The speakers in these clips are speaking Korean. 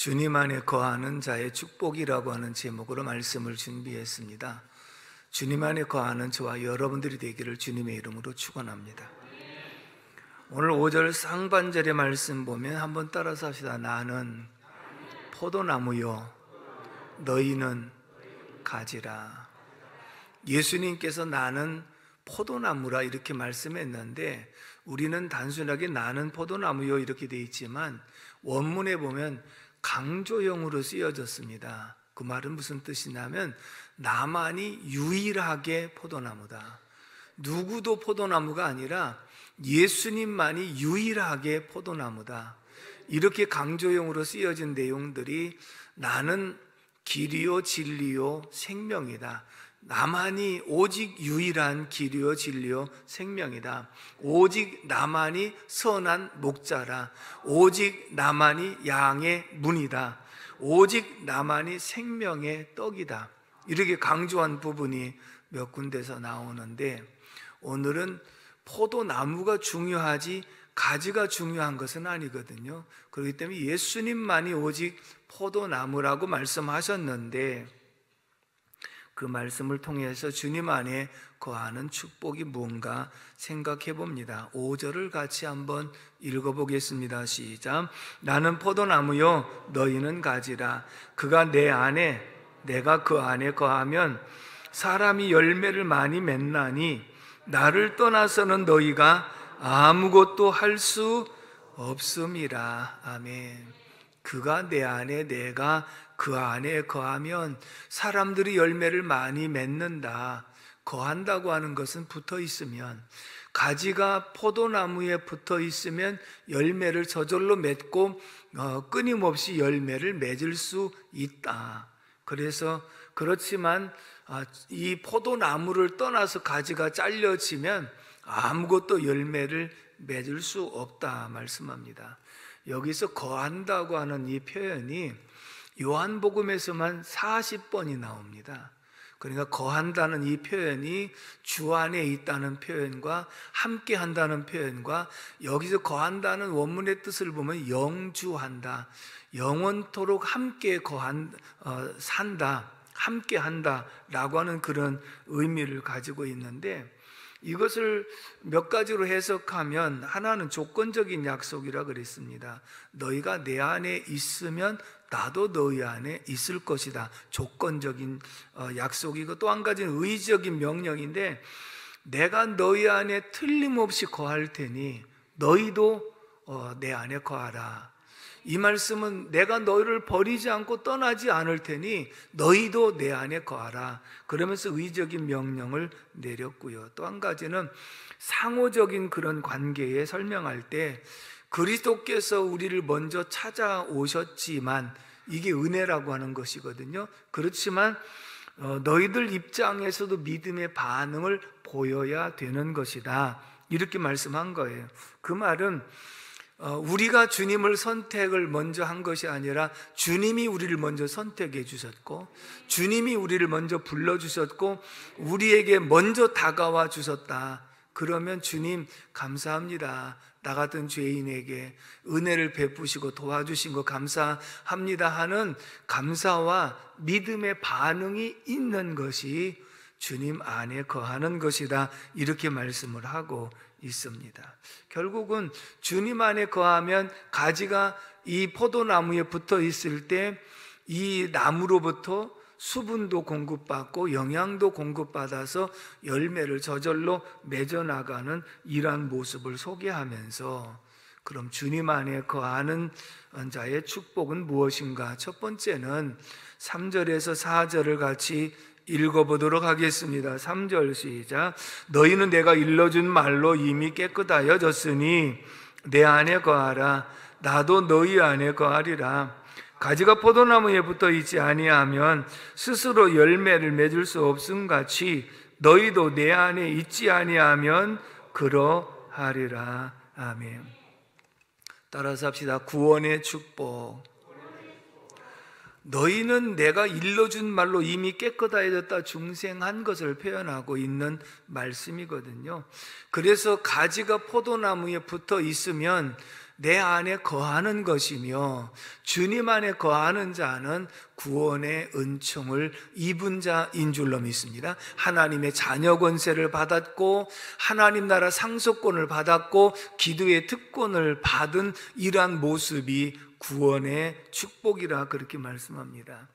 주님 안에 거하는 자의 축복이라고 하는 제목으로 말씀을 준비했습니다. 주님 안에 거하는 저와 여러분들이 되기를 주님의 이름으로 축원합니다. 오늘 5절 상반절의 말씀 보면 한번 따라서 합시다. 나는 포도나무요 너희는 가지라. 예수님께서 나는 포도나무라 이렇게 말씀했는데 우리는 단순하게 나는 포도나무요 이렇게 되어 있지만 원문에 보면 강조형으로 쓰여졌습니다. 그 말은 무슨 뜻이냐면 나만이 유일하게 포도나무다. 누구도 포도나무가 아니라 예수님만이 유일하게 포도나무다. 이렇게 강조형으로 쓰여진 내용들이 나는 길이요 진리요 생명이다. 나만이 오직 유일한 길이요 진리요 생명이다. 오직 나만이 선한 목자라. 오직 나만이 양의 문이다. 오직 나만이 생명의 떡이다. 이렇게 강조한 부분이 몇 군데서 나오는데 오늘은 포도나무가 중요하지 가지가 중요한 것은 아니거든요. 그렇기 때문에 예수님만이 오직 포도나무라고 말씀하셨는데 그 말씀을 통해서 주님 안에 거하는 축복이 뭔가 생각해 봅니다. 5절을 같이 한번 읽어보겠습니다. 시작. 나는 포도나무요 너희는 가지라. 그가 내 안에 내가 그 안에 거하면 사람이 열매를 많이 맺나니 나를 떠나서는 너희가 아무것도 할 수 없음이라. 아멘. 그가 내 안에 내가 그 안에 거하면 사람들이 열매를 많이 맺는다. 거한다고 하는 것은 붙어 있으면, 가지가 포도나무에 붙어 있으면 열매를 저절로 맺고 끊임없이 열매를 맺을 수 있다. 그래서 그렇지만 이 포도나무를 떠나서 가지가 잘려지면 아무것도 열매를 맺을 수 없다 말씀합니다. 여기서 거한다고 하는 이 표현이 요한복음에서만 40번이 나옵니다. 그러니까 거한다는 이 표현이 주 안에 있다는 표현과 함께 한다는 표현과 여기서 거한다는 원문의 뜻을 보면 영주한다, 영원토록 함께 산다, 함께 한다라고 하는 그런 의미를 가지고 있는데 이것을 몇 가지로 해석하면 하나는 조건적인 약속이라 그랬습니다. 너희가 내 안에 있으면 나도 너희 안에 있을 것이다. 조건적인 약속이고 또 한 가지는 의지적인 명령인데 내가 너희 안에 틀림없이 거할 테니 너희도 내 안에 거하라. 이 말씀은 내가 너희를 버리지 않고 떠나지 않을 테니 너희도 내 안에 거하라. 그러면서 의적인 명령을 내렸고요. 또 한 가지는 상호적인 그런 관계에 설명할 때 그리스도께서 우리를 먼저 찾아오셨지만 이게 은혜라고 하는 것이거든요. 그렇지만 너희들 입장에서도 믿음의 반응을 보여야 되는 것이다. 이렇게 말씀한 거예요. 그 말은 우리가 주님을 선택을 먼저 한 것이 아니라 주님이 우리를 먼저 선택해 주셨고 주님이 우리를 먼저 불러주셨고 우리에게 먼저 다가와 주셨다. 그러면 주님 감사합니다. 나 같은 죄인에게 은혜를 베푸시고 도와주신 거 감사합니다 하는 감사와 믿음의 반응이 있는 것이 주님 안에 거하는 것이다. 이렇게 말씀을 하고 있습니다. 결국은 주님 안에 거하면 가지가 이 포도나무에 붙어 있을 때 이 나무로부터 수분도 공급받고 영양도 공급받아서 열매를 저절로 맺어나가는 이러한 모습을 소개하면서 그럼 주님 안에 거하는 자의 축복은 무엇인가? 첫 번째는 3절에서 4절을 같이 읽어보도록 하겠습니다. 3절 시작. 너희는 내가 일러준 말로 이미 깨끗하여졌으니 내 안에 거하라. 나도 너희 안에 거하리라. 가지가 포도나무에 붙어 있지 아니하면 스스로 열매를 맺을 수 없음같이 너희도 내 안에 있지 아니하면 그러하리라. 아멘. 따라서 합시다. 구원의 축복. 너희는 내가 일러준 말로 이미 깨끗하여졌다 중생한 것을 표현하고 있는 말씀이거든요. 그래서 가지가 포도나무에 붙어 있으면 내 안에 거하는 것이며 주님 안에 거하는 자는 구원의 은총을 입은 자인 줄로 믿습니다. 하나님의 자녀 권세를 받았고 하나님 나라 상속권을 받았고 기도의 특권을 받은 이러한 모습이 구원의 축복이라 그렇게 말씀합니다.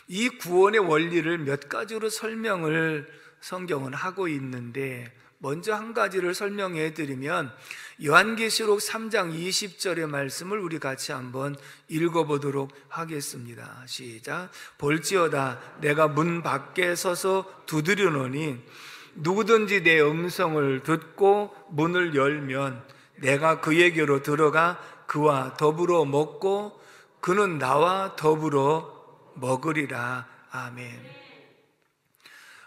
이 구원의 원리를 몇 가지로 설명을 성경은 하고 있는데, 먼저 한 가지를 설명해 드리면 요한계시록 3장 20절의 말씀을 우리 같이 한번 읽어보도록 하겠습니다. 시작. 볼지어다 내가 문 밖에 서서 두드리노니 누구든지 내 음성을 듣고 문을 열면 내가 그에게로 들어가 그와 더불어 먹고 그는 나와 더불어 먹으리라. 아멘.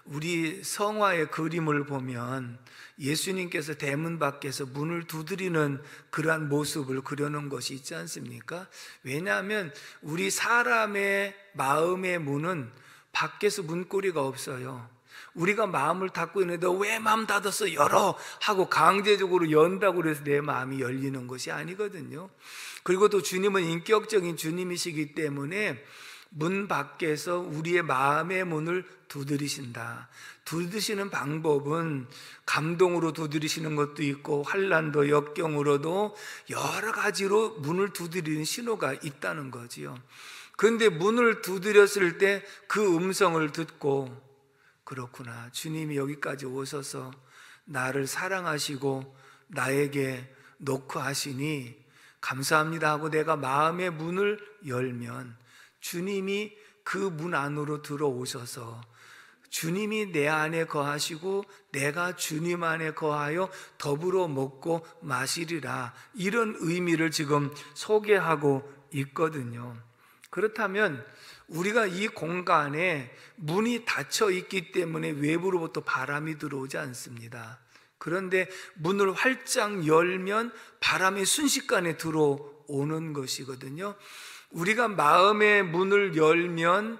우리 성화의 그림을 보면 예수님께서 대문 밖에서 문을 두드리는 그러한 모습을 그려놓은 것이 있지 않습니까? 왜냐하면 우리 사람의 마음의 문은 밖에서 문고리가 없어요. 우리가 마음을 닫고 있는데 왜 마음 닫아서 열어? 하고 강제적으로 연다고 해서 내 마음이 열리는 것이 아니거든요. 그리고 또 주님은 인격적인 주님이시기 때문에 문 밖에서 우리의 마음의 문을 두드리신다. 두드리시는 방법은 감동으로 두드리시는 것도 있고 환난도 역경으로도 여러 가지로 문을 두드리는 신호가 있다는 거지요. 그런데 문을 두드렸을 때 그 음성을 듣고, 그렇구나, 주님이 여기까지 오셔서 나를 사랑하시고 나에게 놓고 하시니 감사합니다 하고 내가 마음의 문을 열면 주님이 그 문 안으로 들어오셔서 주님이 내 안에 거하시고 내가 주님 안에 거하여 더불어 먹고 마시리라, 이런 의미를 지금 소개하고 있거든요. 그렇다면 우리가 이 공간에 문이 닫혀 있기 때문에 외부로부터 바람이 들어오지 않습니다. 그런데 문을 활짝 열면 바람이 순식간에 들어오는 것이거든요. 우리가 마음의 문을 열면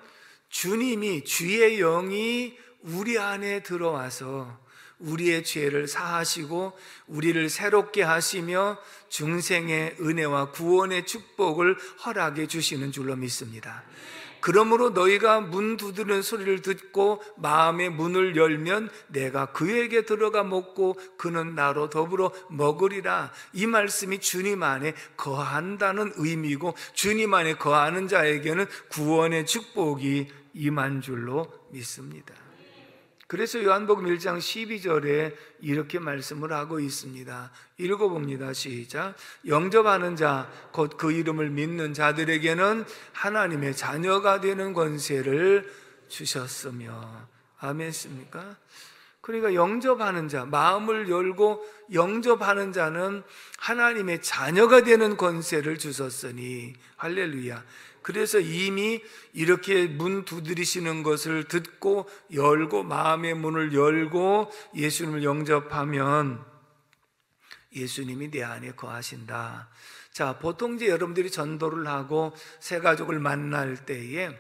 주님이, 주의 영이 우리 안에 들어와서 우리의 죄를 사하시고 우리를 새롭게 하시며 중생의 은혜와 구원의 축복을 허락해 주시는 줄로 믿습니다. 그러므로 너희가 문 두드리는 소리를 듣고 마음의 문을 열면 내가 그에게 들어가 먹고 그는 나로 더불어 먹으리라. 이 말씀이 주님 안에 거한다는 의미고 주님 안에 거하는 자에게는 구원의 축복이 임한 줄로 믿습니다. 그래서 요한복음 1장 12절에 이렇게 말씀을 하고 있습니다. 읽어봅니다. 시작. 영접하는 자, 곧 그 이름을 믿는 자들에게는 하나님의 자녀가 되는 권세를 주셨으며. 아멘입니까? 그러니까 영접하는 자, 마음을 열고 영접하는 자는 하나님의 자녀가 되는 권세를 주셨으니. 할렐루야. 그래서 이미 이렇게 문 두드리시는 것을 듣고 열고 마음의 문을 열고 예수님을 영접하면 예수님이 내 안에 거하신다. 자, 보통 이제 여러분들이 전도를 하고 새 가족을 만날 때에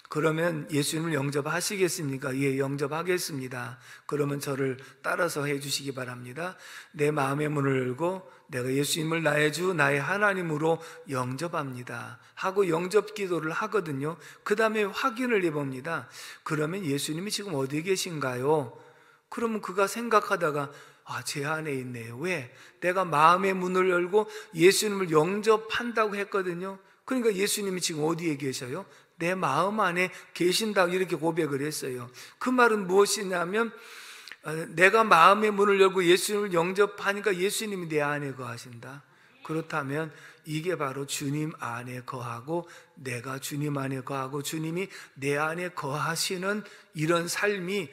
그러면 예수님을 영접하시겠습니까? 예, 영접하겠습니다. 그러면 저를 따라서 해주시기 바랍니다. 내 마음의 문을 열고 내가 예수님을 나의 주, 나의 하나님으로 영접합니다 하고 영접 기도를 하거든요. 그 다음에 확인을 해봅니다. 그러면 예수님이 지금 어디 계신가요? 그러면 그가 생각하다가 제 안에 있네요. 왜? 내가 마음의 문을 열고 예수님을 영접한다고 했거든요. 그러니까 예수님이 지금 어디에 계셔요? 내 마음 안에 계신다고 이렇게 고백을 했어요. 그 말은 무엇이냐면 내가 마음의 문을 열고 예수님을 영접하니까 예수님이 내 안에 거하신다. 그렇다면 이게 바로 주님 안에 거하고 내가 주님 안에 거하고 주님이 내 안에 거하시는 이런 삶이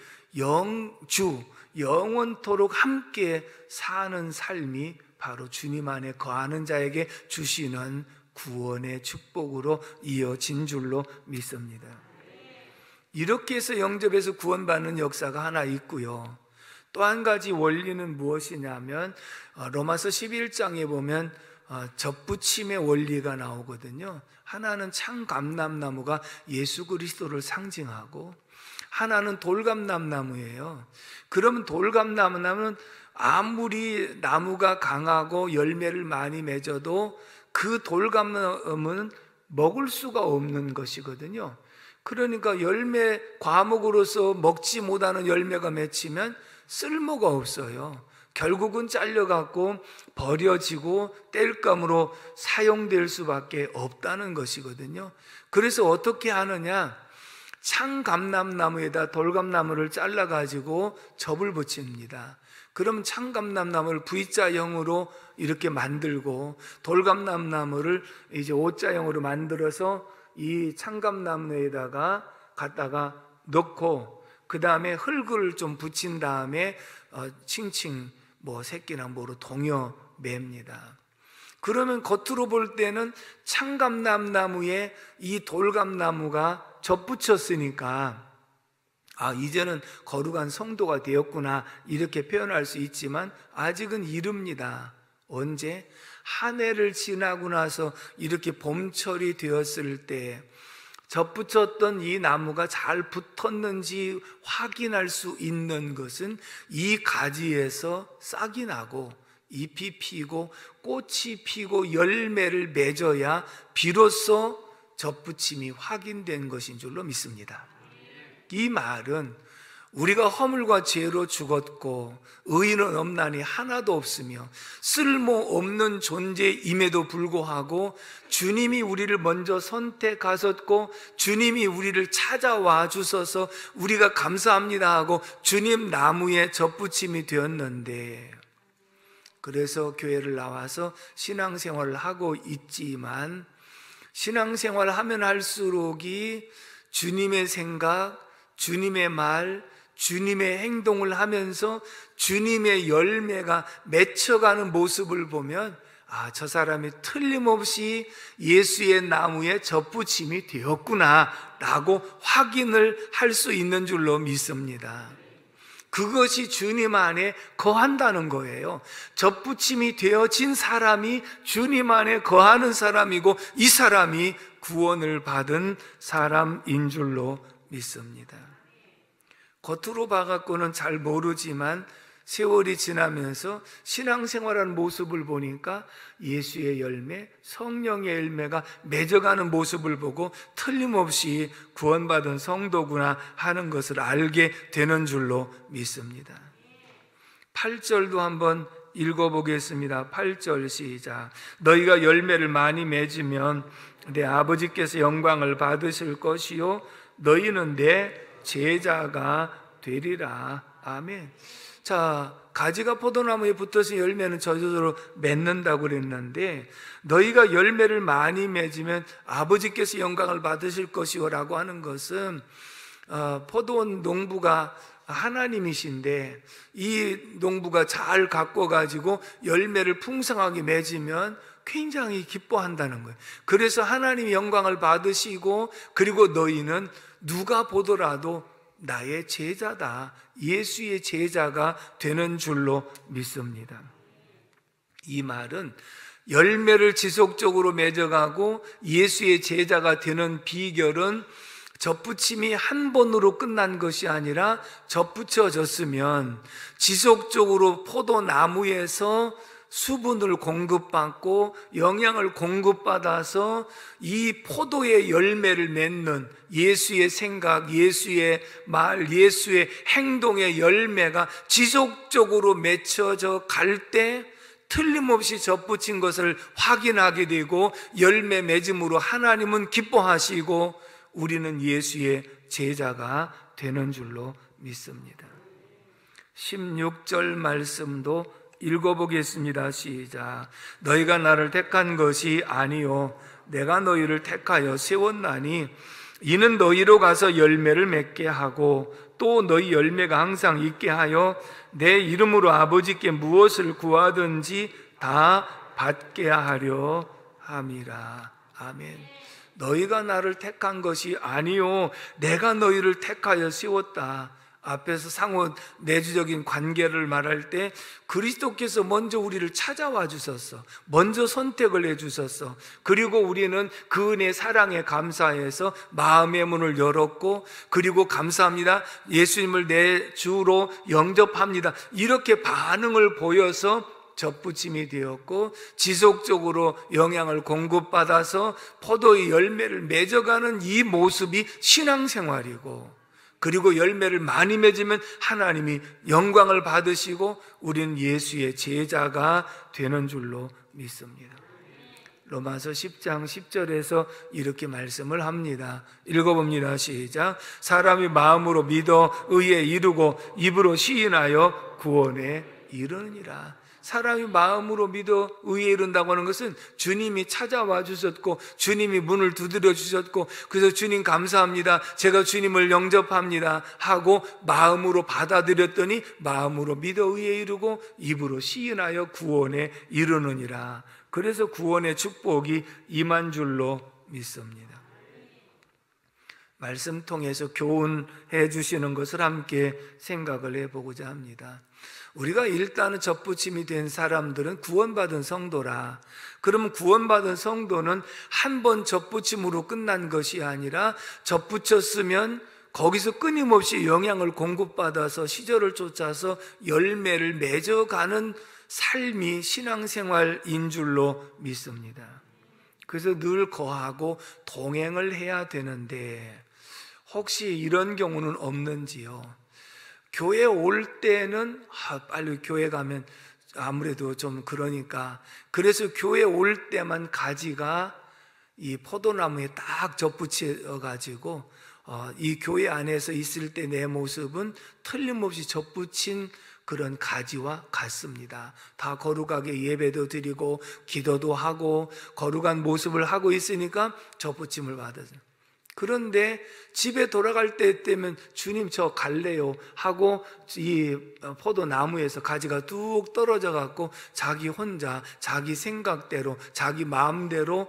영원토록 함께 사는 삶이 바로 주님 안에 거하는 자에게 주시는 구원의 축복으로 이어진 줄로 믿습니다. 이렇게 해서 영접해서 구원받는 역사가 하나 있고요. 또 한 가지 원리는 무엇이냐면 로마서 11장에 보면 접붙임의 원리가 나오거든요. 하나는 참감람나무가 예수 그리스도를 상징하고 하나는 돌감람나무예요. 그러면 돌감나무는 아무리 나무가 강하고 열매를 많이 맺어도 그 돌감나무는 먹을 수가 없는 것이거든요. 그러니까 열매, 과목으로서 먹지 못하는 열매가 맺히면 쓸모가 없어요. 결국은 잘려갖고 버려지고 땔감으로 사용될 수밖에 없다는 것이거든요. 그래서 어떻게 하느냐? 창감람나무에다 돌감나무를 잘라가지고 접을 붙입니다. 그럼 창감람나무를 V자형으로 이렇게 만들고 돌감람나무를 이제 O자형으로 만들어서 이 창감나무에다가 갖다가 넣고 그 다음에 흙을 좀 붙인 다음에 칭칭 새끼나 뭐로 동여 맵니다. 그러면 겉으로 볼 때는 창감람나무에 이 돌감나무가 접붙였으니까 이제는 거룩한 성도가 되었구나 이렇게 표현할 수 있지만 아직은 이릅니다. 언제? 한 해를 지나고 나서 이렇게 봄철이 되었을 때 접붙였던 이 나무가 잘 붙었는지 확인할 수 있는 것은 이 가지에서 싹이 나고 잎이 피고 꽃이 피고 열매를 맺어야 비로소 접붙임이 확인된 것인 줄로 믿습니다. 이 말은 우리가 허물과 죄로 죽었고 의인은 없나니 하나도 없으며 쓸모없는 존재임에도 불구하고 주님이 우리를 먼저 선택하셨고 주님이 우리를 찾아와 주셔서 우리가 감사합니다 하고 주님 나무에 접붙임이 되었는데, 그래서 교회를 나와서 신앙생활을 하고 있지만 신앙생활을 하면 할수록이 주님의 생각, 주님의 말, 주님의 행동을 하면서 주님의 열매가 맺혀가는 모습을 보면 저 사람이 틀림없이 예수의 나무에 접붙임이 되었구나 라고 확인을 할 수 있는 줄로 믿습니다. 그것이 주님 안에 거한다는 거예요. 접붙임이 되어진 사람이 주님 안에 거하는 사람이고 이 사람이 구원을 받은 사람인 줄로 믿습니다. 겉으로 봐갖고는 잘 모르지만 세월이 지나면서 신앙생활하는 모습을 보니까 예수의 열매, 성령의 열매가 맺어가는 모습을 보고 틀림없이 구원받은 성도구나 하는 것을 알게 되는 줄로 믿습니다. 8절도 한번 읽어보겠습니다. 8절 시작. 너희가 열매를 많이 맺으면 내 아버지께서 영광을 받으실 것이요 너희는 내 제자가 되리라. 아멘. 자, 가지가 포도나무에 붙어서 열매는 저절로 맺는다고 그랬는데 너희가 열매를 많이 맺으면 아버지께서 영광을 받으실 것이요 라고 하는 것은 포도원 농부가 하나님이신데 이 농부가 잘 가꿔가지고 열매를 풍성하게 맺으면 굉장히 기뻐한다는 거예요. 그래서 하나님이 영광을 받으시고 그리고 너희는 누가 보더라도 나의 제자다, 예수의 제자가 되는 줄로 믿습니다. 이 말은 열매를 지속적으로 맺어가고 예수의 제자가 되는 비결은 접붙임이 한 번으로 끝난 것이 아니라 접붙여졌으면 지속적으로 포도나무에서 수분을 공급받고 영양을 공급받아서 이 포도의 열매를 맺는 예수의 생각, 예수의 말, 예수의 행동의 열매가 지속적으로 맺혀져 갈 때 틀림없이 접붙인 것을 확인하게 되고 열매 맺음으로 하나님은 기뻐하시고 우리는 예수의 제자가 되는 줄로 믿습니다. 16절 말씀도 읽어보겠습니다. 시작. 너희가 나를 택한 것이 아니요 내가 너희를 택하여 세웠나니 이는 너희로 가서 열매를 맺게 하고 또 너희 열매가 항상 있게 하여 내 이름으로 아버지께 무엇을 구하든지 다 받게 하려 함이라. 아멘. 너희가 나를 택한 것이 아니요 내가 너희를 택하여 세웠다. 앞에서 상호 내주적인 관계를 말할 때 그리스도께서 먼저 우리를 찾아와 주셨어. 먼저 선택을 해 주셨어. 그리고 우리는 그 은혜 사랑에 감사해서 마음의 문을 열었고, 그리고 감사합니다, 예수님을 내 주로 영접합니다, 이렇게 반응을 보여서 접붙임이 되었고, 지속적으로 영향을 공급받아서 포도의 열매를 맺어가는 이 모습이 신앙생활이고, 그리고 열매를 많이 맺으면 하나님이 영광을 받으시고 우리는 예수의 제자가 되는 줄로 믿습니다. 로마서 10장 10절에서 이렇게 말씀을 합니다. 읽어봅니다. 시작. 사람이 마음으로 믿어 의에 이르고 입으로 시인하여 구원에 이르느니라. 사람이 마음으로 믿어 의에 이른다고 하는 것은 주님이 찾아와 주셨고 주님이 문을 두드려 주셨고, 그래서 주님 감사합니다, 제가 주님을 영접합니다 하고 마음으로 받아들였더니 마음으로 믿어 의에 이르고 입으로 시인하여 구원에 이르느니라. 그래서 구원의 축복이 임한 줄로 믿습니다. 말씀 통해서 교훈해 주시는 것을 함께 생각을 해보고자 합니다. 우리가 일단은 접붙임이 된 사람들은 구원받은 성도라. 그러면 구원받은 성도는 한 번 접붙임으로 끝난 것이 아니라 접붙였으면 거기서 끊임없이 영향을 공급받아서 시절을 쫓아서 열매를 맺어가는 삶이 신앙생활인 줄로 믿습니다. 그래서 늘 거하고 동행을 해야 되는데 혹시 이런 경우는 없는지요? 교회 올 때는 빨리 교회 가면 아무래도 좀 그러니까, 그래서 교회 올 때만 가지가 이 포도나무에 딱 접붙여 가지고 이 교회 안에서 있을 때 내 모습은 틀림없이 접붙인 그런 가지와 같습니다. 다 거룩하게 예배도 드리고 기도도 하고 거룩한 모습을 하고 있으니까 접붙임을 받아요. 그런데 집에 돌아갈 때 되면 주님 저 갈래요 하고 이 포도나무에서 가지가 뚝 떨어져 갖고 자기 혼자 자기 생각대로 자기 마음대로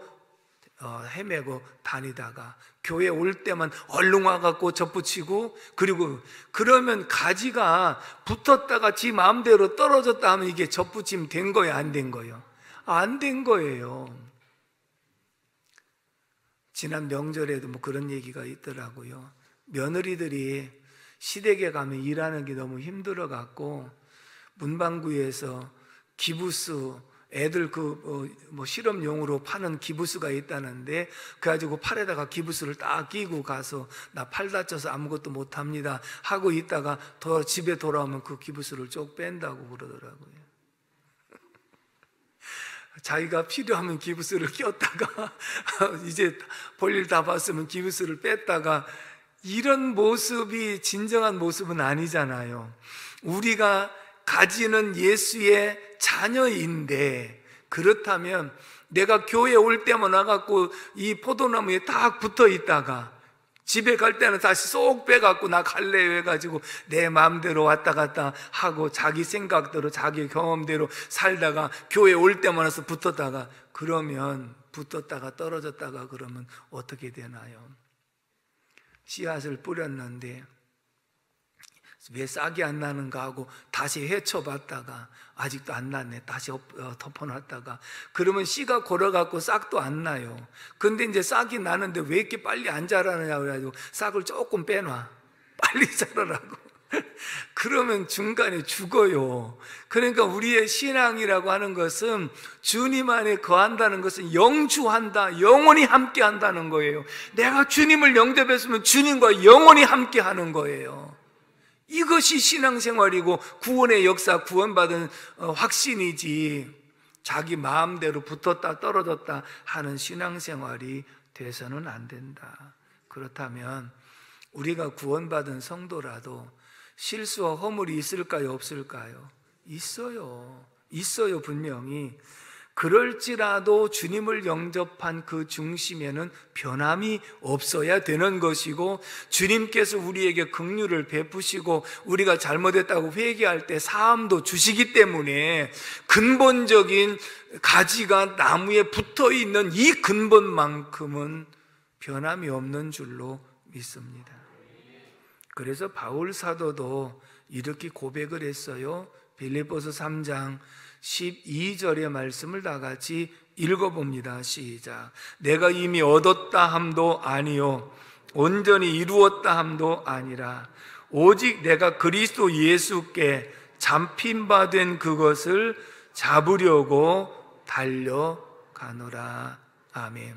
헤매고 다니다가 교회 올 때만 얼른 와갖고 접붙이고, 그리고 그러면 가지가 붙었다가 지 마음대로 떨어졌다 하면 이게 접붙임 된 거예요, 안 된 거예요? 안 된 거예요. 지난 명절에도 뭐 그런 얘기가 있더라고요. 며느리들이 시댁에 가면 일하는 게 너무 힘들어 갖고 문방구에서 기부스, 애들 뭐 실험용으로 파는 기부스가 있다는데 그래가지고 팔에다가 기부스를 딱 끼고 가서 나 팔 다쳐서 아무것도 못합니다 하고 있다가 집에 돌아오면 그 기부스를 쭉 뺀다고 그러더라고요. 자기가 필요하면 기부스를 꼈다가 이제 볼일 다 봤으면 기부스를 뺐다가, 이런 모습이 진정한 모습은 아니잖아요. 우리가 가지는 예수의 자녀인데, 그렇다면 내가 교회 올 때만 와갖고 이 포도나무에 딱 붙어 있다가 집에 갈 때는 다시 쏙 빼갖고 나 갈래요 해가지고 내 마음대로 왔다 갔다 하고 자기 생각대로 자기 경험대로 살다가 교회 올 때만 와서 붙었다가, 그러면 붙었다가 떨어졌다가 그러면 어떻게 되나요? 씨앗을 뿌렸는데 왜 싹이 안 나는가 하고 다시 헤쳐봤다가 아직도 안 났네, 다시 덮어놨다가 그러면 씨가 골아갖고 싹도 안 나요. 근데 이제 싹이 나는데 왜 이렇게 빨리 안 자라느냐고 해가지고 싹을 조금 빼놔, 빨리 자라라고. 그러면 중간에 죽어요. 그러니까 우리의 신앙이라고 하는 것은 주님 안에 거한다는 것은 영주한다, 영원히 함께 한다는 거예요. 내가 주님을 영접했으면 주님과 영원히 함께 하는 거예요. 이것이 신앙생활이고 구원의 역사, 구원받은 확신이지, 자기 마음대로 붙었다 떨어졌다 하는 신앙생활이 돼서는 안 된다. 그렇다면 우리가 구원받은 성도라도 실수와 허물이 있을까요, 없을까요? 있어요. 있어요, 분명히. 그럴지라도 주님을 영접한 그 중심에는 변함이 없어야 되는 것이고, 주님께서 우리에게 긍휼을 베푸시고 우리가 잘못했다고 회개할 때 사함도 주시기 때문에 근본적인 가지가 나무에 붙어있는 이 근본만큼은 변함이 없는 줄로 믿습니다. 그래서 바울 사도도 이렇게 고백을 했어요. 빌립보서 3장 12절의 말씀을 다 같이 읽어봅니다. 시작. 내가 이미 얻었다 함도 아니요 온전히 이루었다 함도 아니라 오직 내가 그리스도 예수께 잡힌 바 된 그것을 잡으려고 달려가노라. 아멘.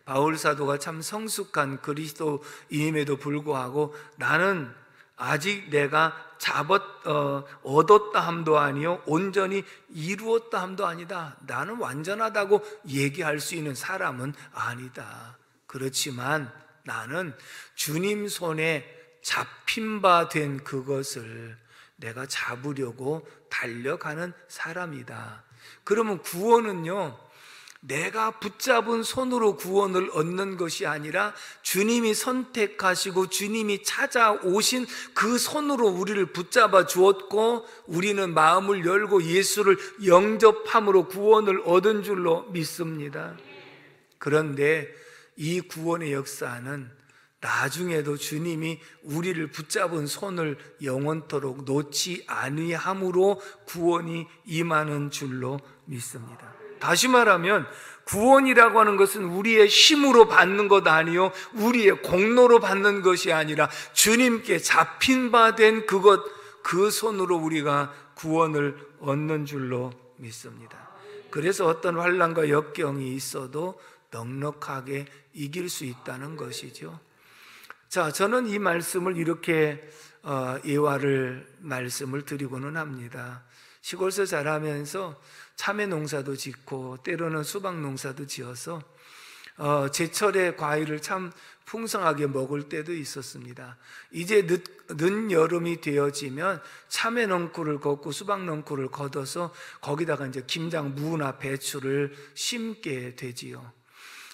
바울 사도가 참 성숙한 그리스도인임에도 불구하고 나는 아직 내가 얻었다 함도 아니요 온전히 이루었다 함도 아니다. 나는 완전하다고 얘기할 수 있는 사람은 아니다. 그렇지만 나는 주님 손에 잡힌 바 된 그것을 내가 잡으려고 달려가는 사람이다. 그러면 구원은요, 내가 붙잡은 손으로 구원을 얻는 것이 아니라 주님이 선택하시고 주님이 찾아오신 그 손으로 우리를 붙잡아 주었고 우리는 마음을 열고 예수를 영접함으로 구원을 얻은 줄로 믿습니다. 그런데 이 구원의 역사는 나중에도 주님이 우리를 붙잡은 손을 영원토록 놓지 아니함으로 구원이 임하는 줄로 믿습니다. 다시 말하면 구원이라고 하는 것은 우리의 힘으로 받는 것 아니요 우리의 공로로 받는 것이 아니라 주님께 잡힌 바 된 그것, 그 손으로 우리가 구원을 얻는 줄로 믿습니다. 그래서 어떤 환난과 역경이 있어도 넉넉하게 이길 수 있다는 것이죠. 자, 저는 이 말씀을 이렇게 말씀을 드리고는 합니다. 시골에서 자라면서 참외 농사도 짓고 때로는 수박 농사도 지어서 제철에 과일을 참 풍성하게 먹을 때도 있었습니다. 이제 늦 여름이 되어지면 참외 넝쿨을 걷고 수박 넝쿨을 걷어서 거기다가 이제 김장, 무나 배추를 심게 되지요.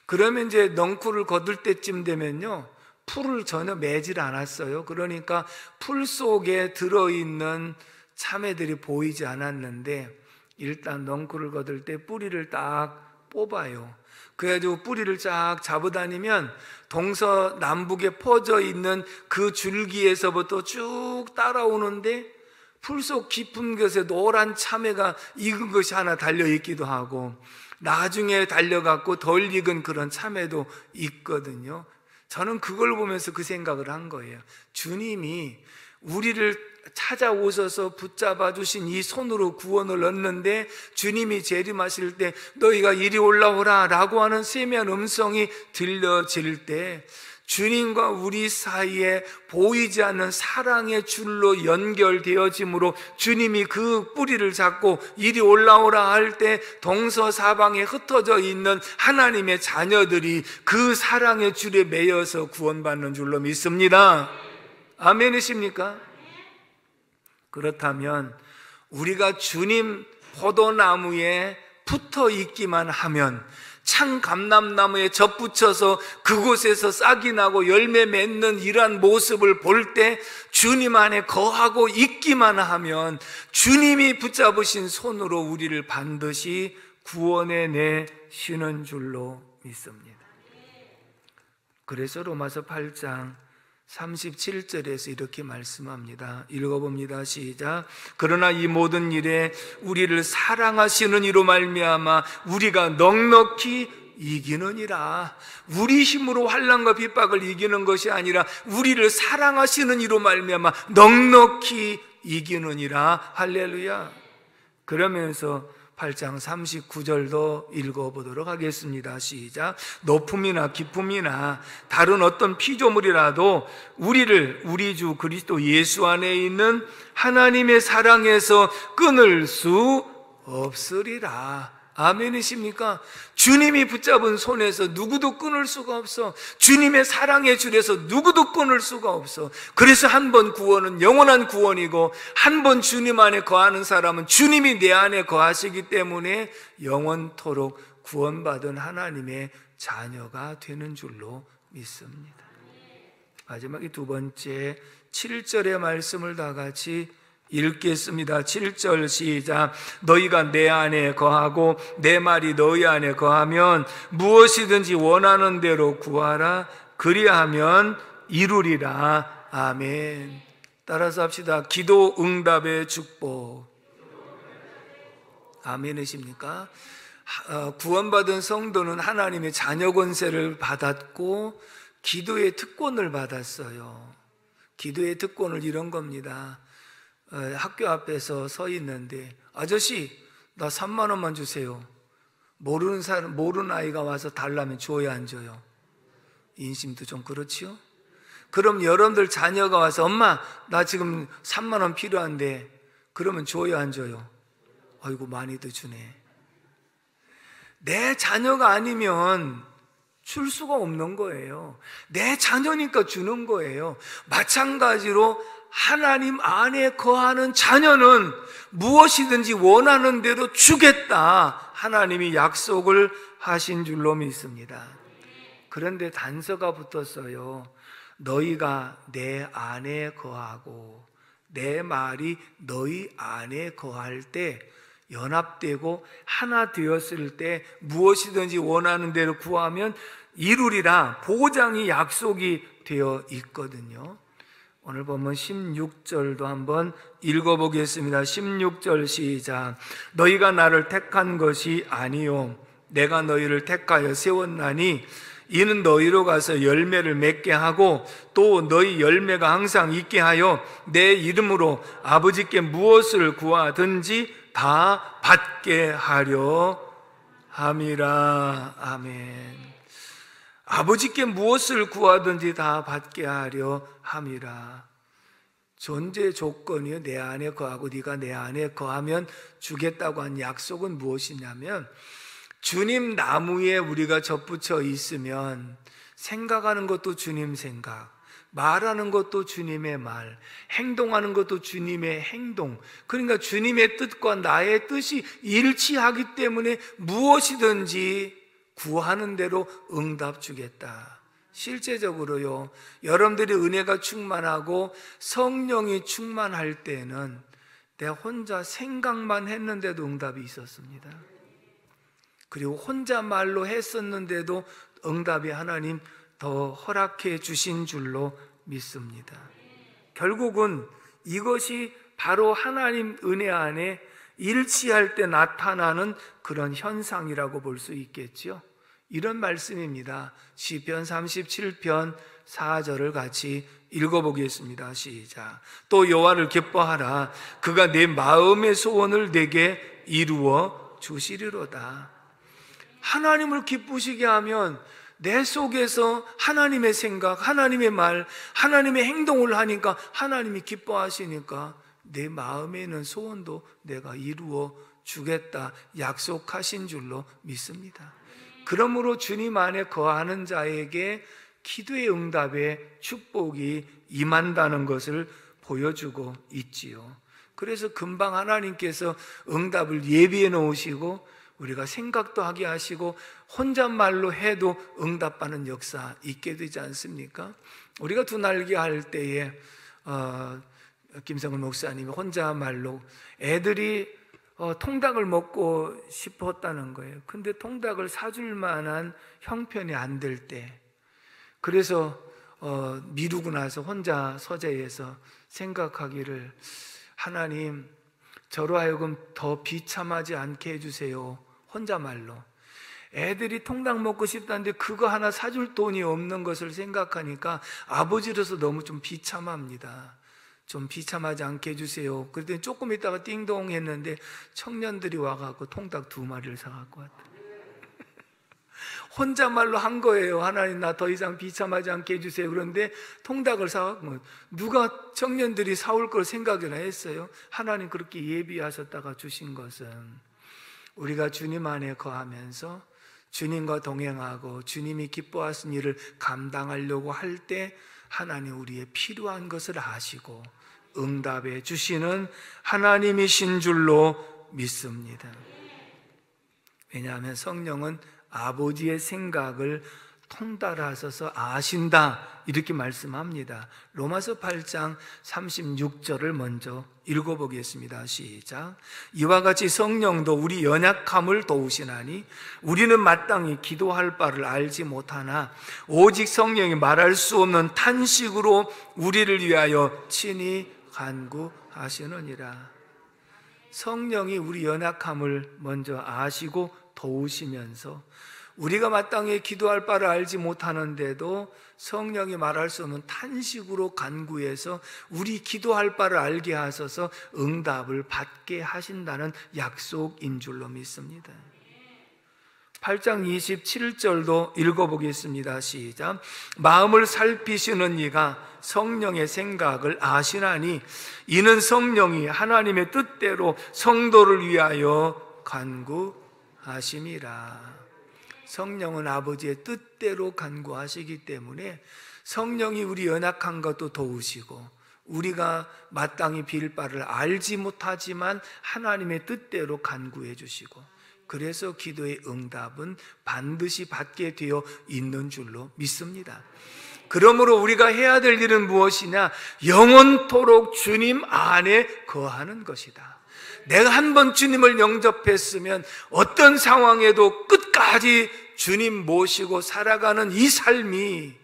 그러면 이제 넝쿨을 거둘 때쯤 되면요, 풀을 전혀 매질 않았어요. 그러니까 풀 속에 들어있는 참외들이 보이지 않았는데 일단 넝쿨을 거둘 때 뿌리를 딱 뽑아요. 그래가지고 뿌리를 쫙 잡아다니면 동서남북에 퍼져 있는 그 줄기에서부터 쭉 따라오는데 풀 속 깊은 곳에 노란 참외가 익은 것이 하나 달려있기도 하고 나중에 달려갖고 덜 익은 그런 참외도 있거든요. 저는 그걸 보면서 그 생각을 한 거예요. 주님이 우리를 찾아오셔서 붙잡아 주신 이 손으로 구원을 얻는데 주님이 재림하실 때 너희가 이리 올라오라 라고 하는 세미한 음성이 들려질 때 주님과 우리 사이에 보이지 않는 사랑의 줄로 연결되어지므로 주님이 그 뿌리를 잡고 이리 올라오라 할 때 동서사방에 흩어져 있는 하나님의 자녀들이 그 사랑의 줄에 매여서 구원받는 줄로 믿습니다. 아멘이십니까? 그렇다면 우리가 주님 포도나무에 붙어 있기만 하면 창 감람나무에 접붙여서 그곳에서 싹이 나고 열매 맺는 이러한 모습을 볼 때 주님 안에 거하고 있기만 하면 주님이 붙잡으신 손으로 우리를 반드시 구원해 내시는 줄로 믿습니다. 그래서 로마서 8장 37절에서 이렇게 말씀합니다. 읽어봅니다. 시작. 그러나 이 모든 일에 우리를 사랑하시는 이로 말미암아 우리가 넉넉히 이기느니라. 우리 힘으로 환난과 핍박을 이기는 것이 아니라 우리를 사랑하시는 이로 말미암아 넉넉히 이기느니라. 할렐루야. 그러면서 8장 39절도 읽어보도록 하겠습니다. 시작. 높음이나 깊음이나 다른 어떤 피조물이라도 우리를 우리 주 그리스도 예수 안에 있는 하나님의 사랑에서 끊을 수 없으리라. 아멘이십니까? 주님이 붙잡은 손에서 누구도 끊을 수가 없어. 주님의 사랑의 줄에서 누구도 끊을 수가 없어. 그래서 한 번 구원은 영원한 구원이고 한 번 주님 안에 거하는 사람은 주님이 내 안에 거하시기 때문에 영원토록 구원받은 하나님의 자녀가 되는 줄로 믿습니다. 마지막에 두 번째 7절의 말씀을 다 같이 읽겠습니다. 7절 시작. 너희가 내 안에 거하고 내 말이 너희 안에 거하면 무엇이든지 원하는 대로 구하라. 그리하면 이루리라. 아멘. 따라서 합시다. 기도 응답의 축복. 아멘이십니까? 구원받은 성도는 하나님의 자녀 권세를 받았고 기도의 특권을 받았어요. 기도의 특권을 이런 겁니다. 학교 앞에서 서 있는데 아저씨 나 3만 원만 주세요. 모르는 아이가 와서 달라면 줘야 안 줘요? 인심도 좀 그렇지요? 그럼 여러분들 자녀가 와서 엄마 나 지금 3만 원 필요한데 그러면 줘야 안 줘요? 아이고 많이도 주네. 내 자녀가 아니면 줄 수가 없는 거예요. 내 자녀니까 주는 거예요. 마찬가지로 하나님 안에 거하는 자녀는 무엇이든지 원하는 대로 주겠다, 하나님이 약속을 하신 줄로 믿습니다. 그런데 단서가 붙었어요. 너희가 내 안에 거하고 내 말이 너희 안에 거할 때, 연합되고 하나 되었을 때 무엇이든지 원하는 대로 구하면 이루리라 보장이 약속이 되어 있거든요. 오늘 보면 16절도 한번 읽어보겠습니다. 16절 시작. 너희가 나를 택한 것이 아니요 내가 너희를 택하여 세웠나니 이는 너희로 가서 열매를 맺게 하고 또 너희 열매가 항상 있게 하여 내 이름으로 아버지께 무엇을 구하든지 다 받게 하려 함이라. 아멘. 아버지께 무엇을 구하든지 다 받게 하려 함이라. 존재 조건이요, 내 안에 거하고 네가 내 안에 거하면 주겠다고 한 약속은 무엇이냐면, 주님 나무에 우리가 접붙여 있으면 생각하는 것도 주님 생각, 말하는 것도 주님의 말, 행동하는 것도 주님의 행동, 그러니까 주님의 뜻과 나의 뜻이 일치하기 때문에 무엇이든지 구하는 대로 응답 주겠다. 실제적으로요, 여러분들이 은혜가 충만하고 성령이 충만할 때는 내가 혼자 생각만 했는데도 응답이 있었습니다. 그리고 혼자 말로 했었는데도 응답이 하나님 더 허락해 주신 줄로 믿습니다. 결국은 이것이 바로 하나님 은혜 안에 일치할 때 나타나는 그런 현상이라고 볼 수 있겠죠. 이런 말씀입니다. 시편 37편 4절을 같이 읽어보겠습니다. 시작. 또 여호와를 기뻐하라. 그가 내 마음의 소원을 내게 이루어 주시리로다. 하나님을 기쁘시게 하면 내 속에서 하나님의 생각, 하나님의 말, 하나님의 행동을 하니까 하나님이 기뻐하시니까 내 마음에 있는 소원도 내가 이루어 주겠다 약속하신 줄로 믿습니다. 그러므로 주님 안에 거하는 자에게 기도의 응답의 축복이 임한다는 것을 보여주고 있지요. 그래서 금방 하나님께서 응답을 예비해 놓으시고 우리가 생각도 하게 하시고 혼잣말로 해도 응답받는 역사 있게 되지 않습니까? 우리가 두 날개 할 때에 김성근 목사님이 혼잣말로 애들이 통닭을 먹고 싶었다는 거예요. 근데 통닭을 사줄 만한 형편이 안 될 때, 그래서 미루고 나서 혼자 서재에서 생각하기를, 하나님 저로 하여금 더 비참하지 않게 해주세요. 혼잣말로. 애들이 통닭 먹고 싶다는데 그거 하나 사줄 돈이 없는 것을 생각하니까 아버지로서 너무 좀 비참합니다. 좀 비참하지 않게 해주세요. 그랬더니 조금 있다가 띵동 했는데 청년들이 와갖고 통닭 2마리를 사갖고 왔다. 혼잣말로 한 거예요. 하나님 나 더 이상 비참하지 않게 해주세요. 그런데 통닭을 사갖고, 누가 청년들이 사올 걸 생각이나 했어요? 하나님 그렇게 예비하셨다가 주신 것은, 우리가 주님 안에 거하면서 주님과 동행하고 주님이 기뻐하신 일을 감당하려고 할 때 하나님 우리의 필요한 것을 아시고 응답해 주시는 하나님이신 줄로 믿습니다. 왜냐하면 성령은 아버지의 생각을 통달하셔서 아신다, 이렇게 말씀합니다. 로마서 8장 36절을 먼저 읽어보겠습니다. 시작. 이와 같이 성령도 우리 연약함을 도우시나니 우리는 마땅히 기도할 바를 알지 못하나 오직 성령이 말할 수 없는 탄식으로 우리를 위하여 친히 간구하시느니라. 성령이 우리 연약함을 먼저 아시고 도우시면서 우리가 마땅히 기도할 바를 알지 못하는데도 성령이 말할 수 없는 탄식으로 간구해서 우리 기도할 바를 알게 하셔서 응답을 받게 하신다는 약속인 줄로 믿습니다. 8장 27절도 읽어보겠습니다. 시작. 마음을 살피시는 이가 성령의 생각을 아시나니 이는 성령이 하나님의 뜻대로 성도를 위하여 간구하심이라. 성령은 아버지의 뜻대로 간구하시기 때문에 성령이 우리 연약한 것도 도우시고 우리가 마땅히 빌 바를 알지 못하지만 하나님의 뜻대로 간구해 주시고 그래서 기도의 응답은 반드시 받게 되어 있는 줄로 믿습니다. 그러므로 우리가 해야 될 일은 무엇이냐? 영원토록 주님 안에 거하는 것이다. 내가 한번 주님을 영접했으면 어떤 상황에도 끝까지 주님 모시고 살아가는 이 삶이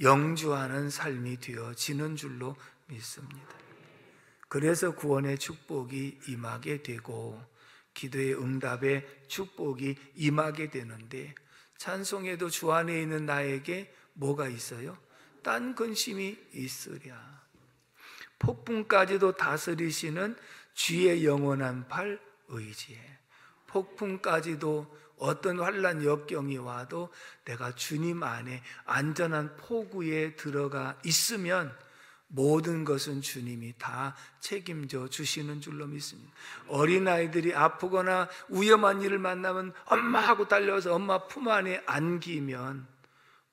영주하는 삶이 되어지는 줄로 믿습니다. 그래서 구원의 축복이 임하게 되고 기도의 응답의 축복이 임하게 되는데 찬송에도 주 안에 있는 나에게 뭐가 있어요? 딴 근심이 있으랴. 폭풍까지도 다스리시는 주의 영원한 팔 의지에, 폭풍까지도 어떤 환난 역경이 와도 내가 주님 안에 안전한 포구에 들어가 있으면 모든 것은 주님이 다 책임져 주시는 줄로 믿습니다. 어린아이들이 아프거나 위험한 일을 만나면 엄마하고 달려서 엄마 품 안에 안기면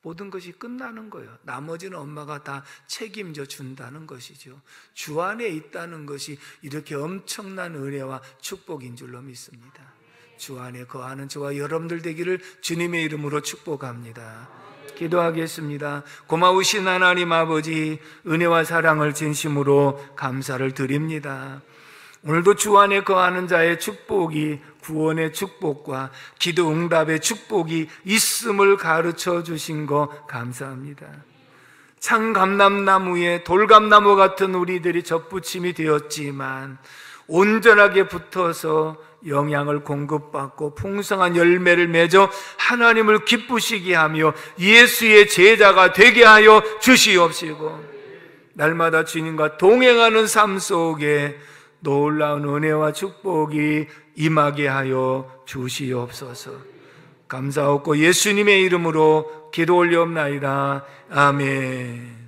모든 것이 끝나는 거예요. 나머지는 엄마가 다 책임져 준다는 것이죠. 주 안에 있다는 것이 이렇게 엄청난 은혜와 축복인 줄로 믿습니다. 주 안에 거하는 저와 여러분들 되기를 주님의 이름으로 축복합니다. 기도하겠습니다. 고마우신 하나님 아버지, 은혜와 사랑을 진심으로 감사를 드립니다. 오늘도 주 안에 거하는 자의 축복이 구원의 축복과 기도 응답의 축복이 있음을 가르쳐 주신 거 감사합니다. 창감람나무에 돌감나무 같은 우리들이 접붙임이 되었지만 온전하게 붙어서 영양을 공급받고 풍성한 열매를 맺어 하나님을 기쁘시게 하며 예수의 제자가 되게 하여 주시옵시고 날마다 주님과 동행하는 삶 속에 놀라운 은혜와 축복이 임하게 하여 주시옵소서. 감사하고 예수님의 이름으로 기도 올리옵나이다. 아멘.